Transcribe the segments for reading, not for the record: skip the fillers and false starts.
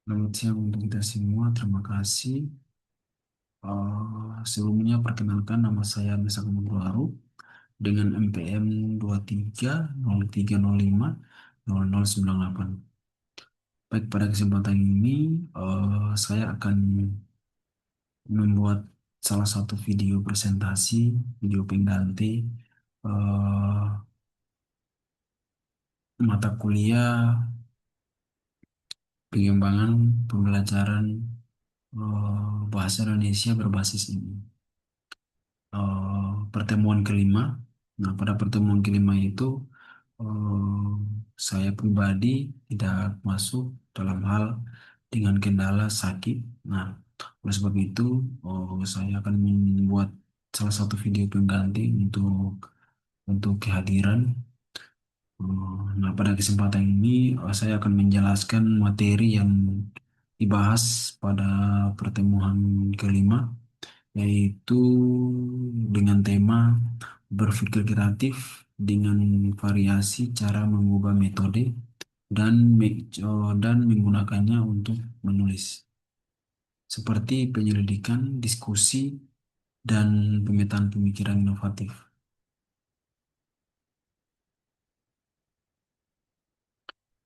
Selamat siang untuk kita semua. Terima kasih. Sebelumnya perkenalkan nama saya Mesak Nugroho dengan MPM 2303050098. Baik, pada kesempatan ini saya akan membuat salah satu video presentasi, video pengganti eh, mata kuliah pengembangan pembelajaran bahasa Indonesia berbasis ini. Pertemuan kelima. Nah, pada pertemuan kelima itu saya pribadi tidak masuk dalam hal dengan kendala sakit. Nah, oleh sebab itu saya akan membuat salah satu video pengganti untuk kehadiran. Nah, pada kesempatan ini saya akan menjelaskan materi yang dibahas pada pertemuan kelima, yaitu dengan tema berpikir kreatif dengan variasi cara mengubah metode dan menggunakannya untuk menulis, seperti penyelidikan, diskusi, dan pemetaan pemikiran inovatif.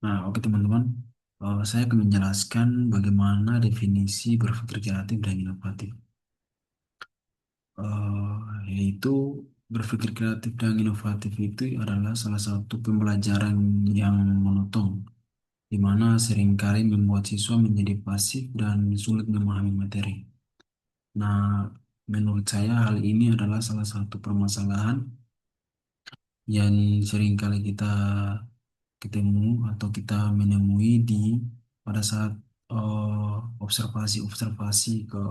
Nah, oke teman-teman. Saya akan menjelaskan bagaimana definisi berpikir kreatif dan inovatif. Yaitu berpikir kreatif dan inovatif itu adalah salah satu pembelajaran yang monoton, di mana seringkali membuat siswa menjadi pasif dan sulit memahami materi. Nah, menurut saya hal ini adalah salah satu permasalahan yang seringkali kita ketemu atau kita menemui pada saat observasi-observasi ke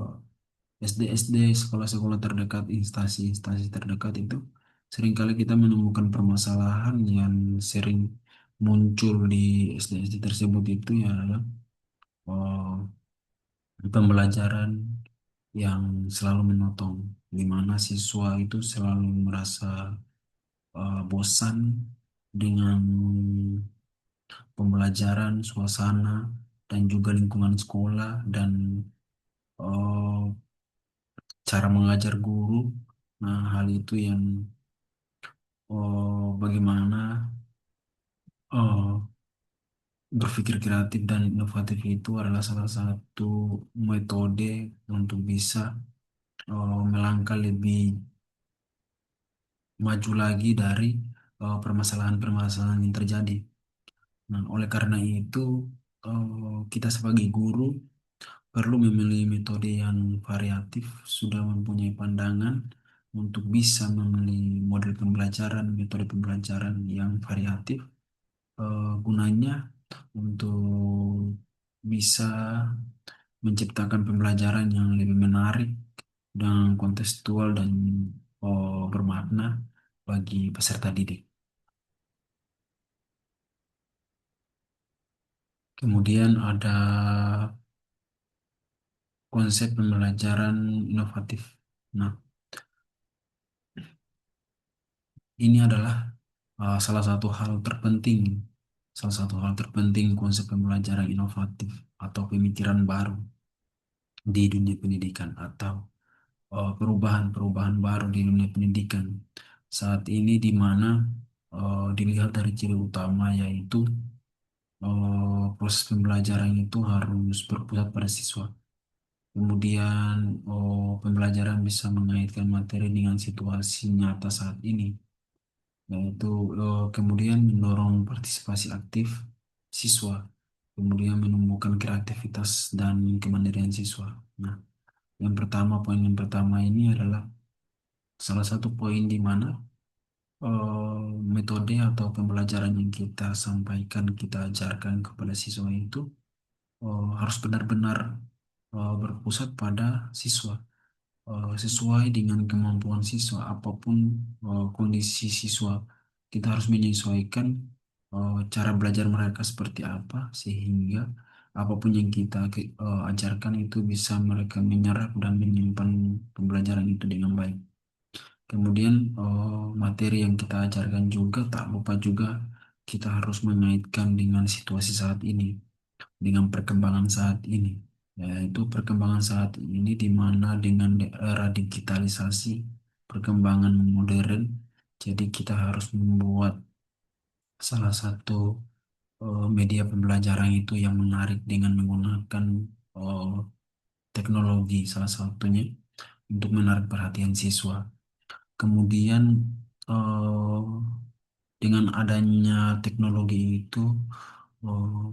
SD-SD, sekolah-sekolah terdekat, instansi-instansi terdekat itu seringkali kita menemukan permasalahan yang sering muncul di SD-SD tersebut itu ya adalah eh, pembelajaran yang selalu menotong, di mana siswa itu selalu merasa bosan dengan pembelajaran, suasana, dan juga lingkungan sekolah dan eh, cara mengajar guru. Nah, hal itu yang bagaimana oh, berpikir kreatif dan inovatif itu adalah salah satu metode untuk bisa melangkah lebih maju lagi dari permasalahan-permasalahan yang terjadi. Nah, oleh karena itu, kita sebagai guru perlu memilih metode yang variatif, sudah mempunyai pandangan untuk bisa memilih model pembelajaran, metode pembelajaran yang variatif, gunanya untuk bisa menciptakan pembelajaran yang lebih menarik dan kontekstual dan bermakna bagi peserta didik. Kemudian ada konsep pembelajaran inovatif. Nah, ini adalah salah satu hal terpenting konsep pembelajaran inovatif atau pemikiran baru di dunia pendidikan atau perubahan-perubahan baru di dunia pendidikan saat ini, di mana dilihat dari ciri utama, yaitu proses pembelajaran itu harus berpusat pada siswa. Kemudian pembelajaran bisa mengaitkan materi dengan situasi nyata saat ini, yaitu kemudian mendorong partisipasi aktif siswa, kemudian menumbuhkan kreativitas dan kemandirian siswa. Nah, poin yang pertama ini adalah salah satu poin di mana metode atau pembelajaran yang kita sampaikan, kita ajarkan kepada siswa itu harus benar-benar berpusat pada siswa, sesuai dengan kemampuan siswa, apapun kondisi siswa. Kita harus menyesuaikan cara belajar mereka seperti apa, sehingga apapun yang kita ajarkan itu bisa mereka menyerap dan menyimpan pembelajaran itu dengan baik. Kemudian materi yang kita ajarkan juga tak lupa juga kita harus mengaitkan dengan situasi saat ini. dengan perkembangan saat ini. Yaitu perkembangan saat ini di mana dengan era digitalisasi, perkembangan modern, jadi kita harus membuat salah satu media pembelajaran itu yang menarik dengan menggunakan eh, teknologi salah satunya untuk menarik perhatian siswa. Kemudian eh, dengan adanya teknologi itu eh,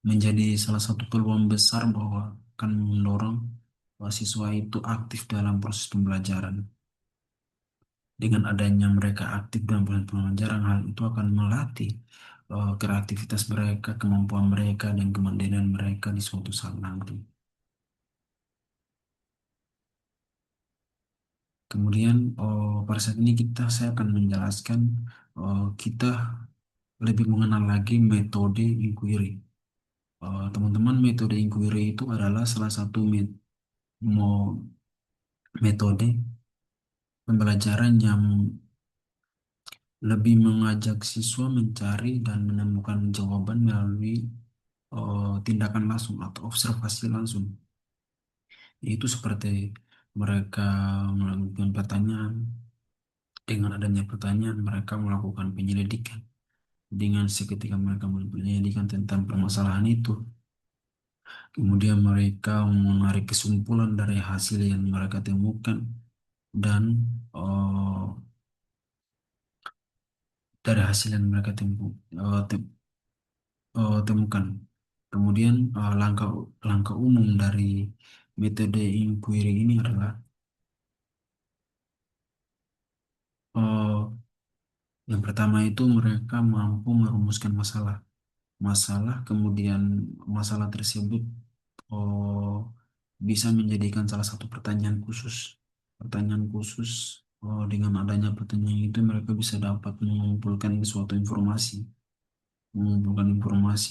menjadi salah satu peluang besar bahwa akan mendorong siswa itu aktif dalam proses pembelajaran. Dengan adanya mereka aktif dalam proses pembelajaran, hal itu akan melatih kreativitas mereka, kemampuan mereka, dan kemandirian mereka di suatu saat nanti. Kemudian pada saat ini saya akan menjelaskan kita lebih mengenal lagi metode inquiry. Teman-teman, metode inquiry itu adalah salah satu mo- metode pembelajaran yang lebih mengajak siswa mencari dan menemukan jawaban melalui tindakan langsung atau observasi langsung. Itu seperti mereka melakukan pertanyaan, dengan adanya pertanyaan mereka melakukan penyelidikan. Dengan seketika mereka melakukan penyelidikan tentang permasalahan itu, kemudian mereka menarik kesimpulan dari hasil yang mereka temukan dan eh, dari hasil yang mereka temukan. Kemudian langkah langkah umum dari metode inquiry ini adalah eh, yang pertama itu mereka mampu merumuskan masalah. Kemudian masalah tersebut oh, bisa menjadikan salah satu pertanyaan khusus. Pertanyaan khusus, dengan adanya pertanyaan itu mereka bisa dapat mengumpulkan informasi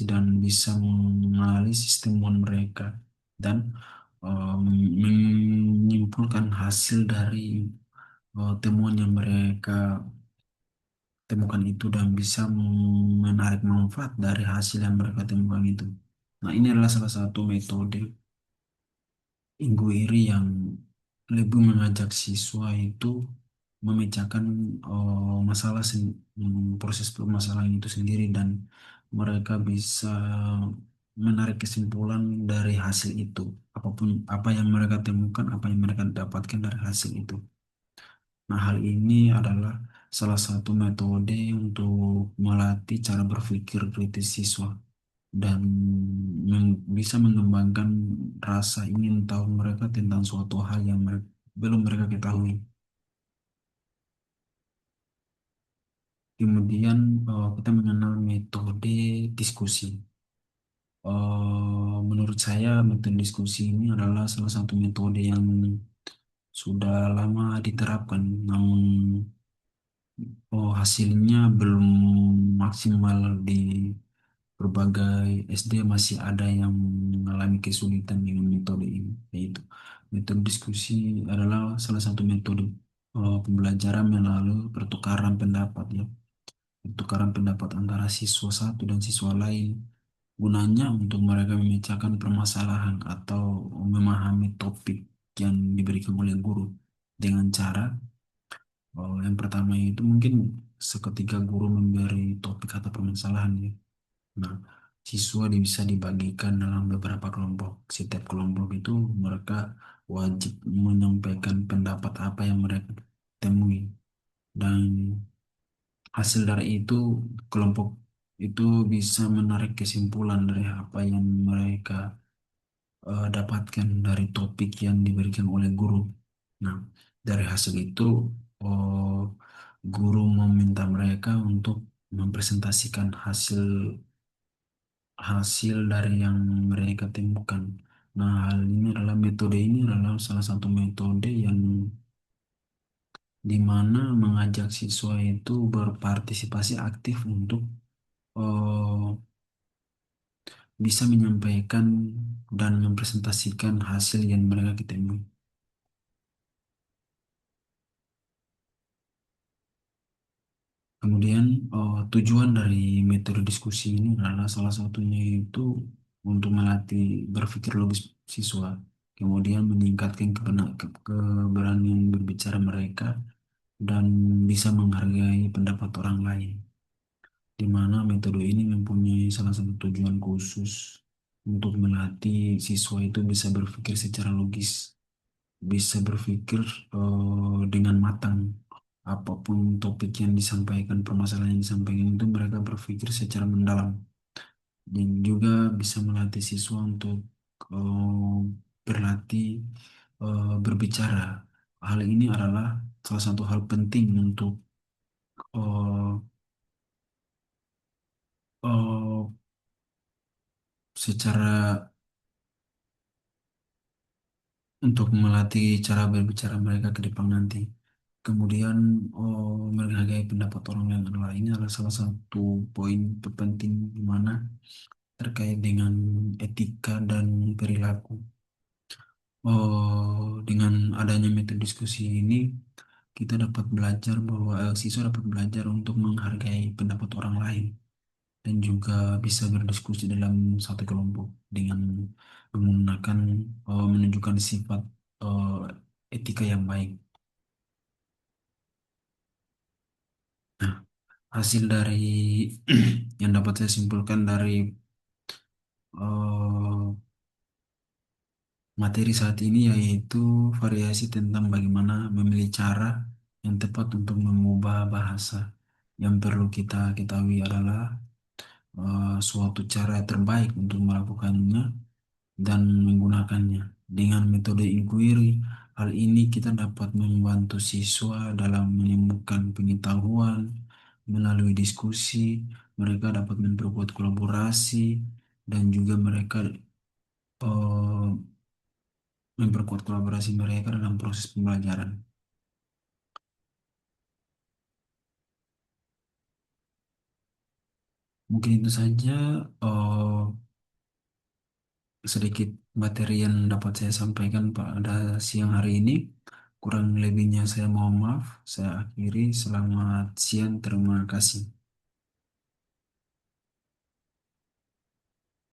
dan bisa menganalisis temuan mereka dan menyimpulkan hasil dari temuan yang mereka temukan itu dan bisa menarik manfaat dari hasil yang mereka temukan itu. Nah, ini adalah salah satu metode inquiry yang lebih mengajak siswa itu memecahkan proses permasalahan itu sendiri dan mereka bisa menarik kesimpulan dari hasil itu. Apapun apa yang mereka temukan, apa yang mereka dapatkan dari hasil itu. Nah, hal ini adalah salah satu metode untuk melatih cara berpikir kritis siswa dan bisa mengembangkan rasa ingin tahu mereka tentang suatu hal yang belum mereka ketahui. Kemudian kita mengenal metode diskusi. Menurut saya metode diskusi ini adalah salah satu metode yang sudah lama diterapkan, namun hasilnya belum maksimal di berbagai SD masih ada yang mengalami kesulitan dengan metode ini, yaitu metode diskusi adalah salah satu metode pembelajaran melalui pertukaran pendapat ya, pertukaran pendapat antara siswa satu dan siswa lain. Gunanya untuk mereka memecahkan permasalahan atau memahami topik yang diberikan oleh guru dengan cara yang pertama itu mungkin seketika guru memberi topik atau permasalahan ya. Nah, siswa bisa dibagikan dalam beberapa kelompok. Setiap kelompok itu mereka wajib menyampaikan pendapat apa yang mereka temui. Dan hasil dari itu, kelompok itu bisa menarik kesimpulan dari apa yang mereka dapatkan dari topik yang diberikan oleh guru. Nah, dari hasil itu, oh, guru meminta mereka untuk mempresentasikan hasil hasil dari yang mereka temukan. Nah, hal ini adalah metode ini adalah salah satu metode yang di mana mengajak siswa itu berpartisipasi aktif untuk eh, bisa menyampaikan dan mempresentasikan hasil yang mereka ketemui. Kemudian tujuan dari metode diskusi ini adalah salah satunya itu untuk melatih berpikir logis siswa, kemudian meningkatkan keberanian berbicara mereka dan bisa menghargai pendapat orang lain, di mana metode ini mempunyai salah satu tujuan khusus untuk melatih siswa itu bisa berpikir secara logis, bisa berpikir dengan matang. Apapun topik yang disampaikan, permasalahan yang disampaikan itu mereka berpikir secara mendalam dan juga bisa melatih siswa untuk eh, berlatih berbicara. Hal ini adalah salah satu hal penting untuk eh, eh, secara untuk melatih cara berbicara mereka ke depan nanti. Kemudian menghargai pendapat orang lain adalah ini adalah salah satu poin terpenting di mana terkait dengan etika dan perilaku. Dengan adanya metode diskusi ini, kita dapat belajar bahwa siswa dapat belajar untuk menghargai pendapat orang lain dan juga bisa berdiskusi dalam satu kelompok dengan menggunakan menunjukkan sifat eh, etika yang baik. Nah, hasil dari yang dapat saya simpulkan dari eh, materi saat ini yaitu variasi tentang bagaimana memilih cara yang tepat untuk mengubah bahasa. Yang perlu kita ketahui adalah suatu cara terbaik untuk melakukannya dan menggunakannya. Dengan metode inquiry, hal ini kita dapat membantu siswa dalam menemukan pengetahuan melalui diskusi, mereka dapat memperkuat kolaborasi, dan juga mereka eh, memperkuat kolaborasi mereka dalam proses pembelajaran. Mungkin itu saja eh, sedikit materi yang dapat saya sampaikan pada siang hari ini. Kurang lebihnya saya mohon maaf. Saya akhiri. Selamat siang. Terima kasih.